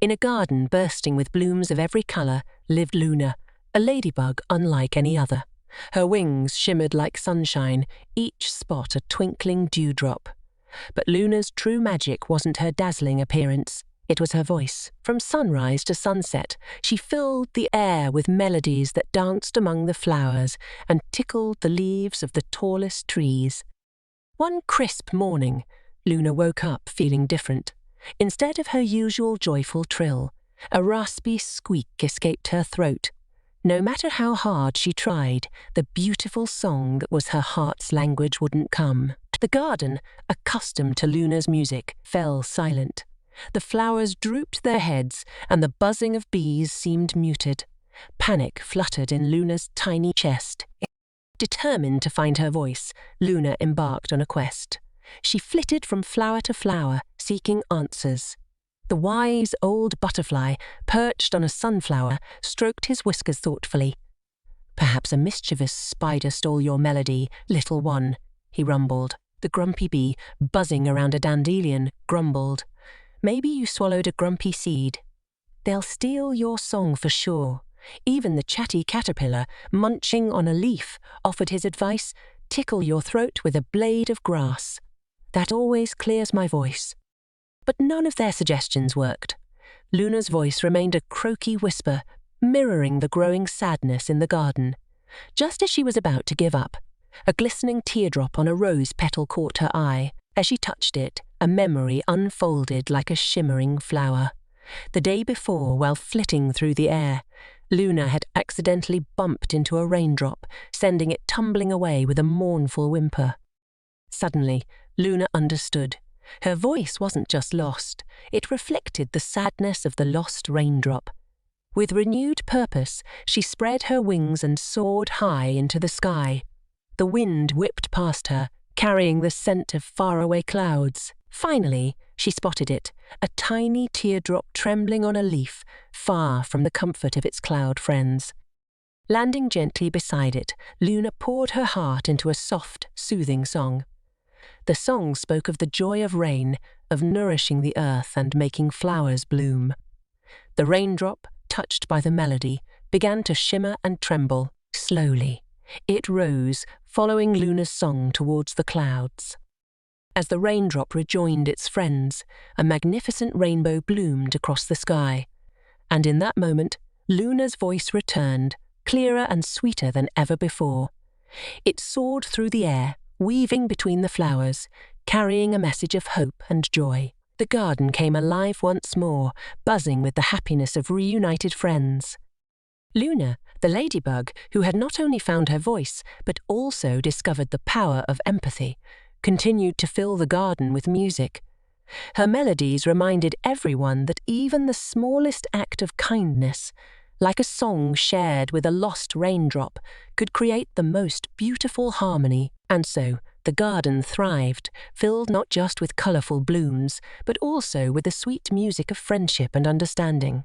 In a garden bursting with blooms of every colour lived Luna, a ladybug unlike any other. Her wings shimmered like sunshine, each spot a twinkling dewdrop. But Luna's true magic wasn't her dazzling appearance. It was her voice. From sunrise to sunset, she filled the air with melodies that danced among the flowers and tickled the leaves of the tallest trees. One crisp morning, Luna woke up feeling different. Instead of her usual joyful trill, a raspy squeak escaped her throat. No matter how hard she tried, the beautiful song that was her heart's language wouldn't come. The garden, accustomed to Luna's music, fell silent. The flowers drooped their heads, and the buzzing of bees seemed muted. Panic fluttered in Luna's tiny chest. Determined to find her voice, Luna embarked on a quest. She flitted from flower to flower, seeking answers. The wise old butterfly, perched on a sunflower, stroked his whiskers thoughtfully. "Perhaps a mischievous spider stole your melody, little one," he rumbled. The grumpy bee, buzzing around a dandelion, grumbled. "Maybe you swallowed a grumpy seed. They'll steal your song for sure." Even the chatty caterpillar, munching on a leaf, offered his advice: "Tickle your throat with a blade of grass. That always clears my voice." But none of their suggestions worked. Luna's voice remained a croaky whisper, mirroring the growing sadness in the garden. Just as she was about to give up, a glistening teardrop on a rose petal caught her eye. As she touched it, a memory unfolded like a shimmering flower. The day before, while flitting through the air, Luna had accidentally bumped into a raindrop, sending it tumbling away with a mournful whimper. Suddenly, Luna understood. Her voice wasn't just lost, it reflected the sadness of the lost raindrop. With renewed purpose, she spread her wings and soared high into the sky. The wind whipped past her, carrying the scent of faraway clouds. Finally, she spotted it, a tiny teardrop trembling on a leaf, far from the comfort of its cloud friends. Landing gently beside it, Luna poured her heart into a soft, soothing song. The song spoke of the joy of rain, of nourishing the earth and making flowers bloom. The raindrop, touched by the melody, began to shimmer and tremble. Slowly, it rose, following Luna's song towards the clouds. As the raindrop rejoined its friends, a magnificent rainbow bloomed across the sky. And in that moment, Luna's voice returned, clearer and sweeter than ever before. It soared through the air, weaving between the flowers, carrying a message of hope and joy. The garden came alive once more, buzzing with the happiness of reunited friends. Luna, the ladybug, who had not only found her voice, but also discovered the power of empathy, continued to fill the garden with music. Her melodies reminded everyone that even the smallest act of kindness, like a song shared with a lost raindrop, could create the most beautiful harmony. And so, the garden thrived, filled not just with colourful blooms, but also with the sweet music of friendship and understanding.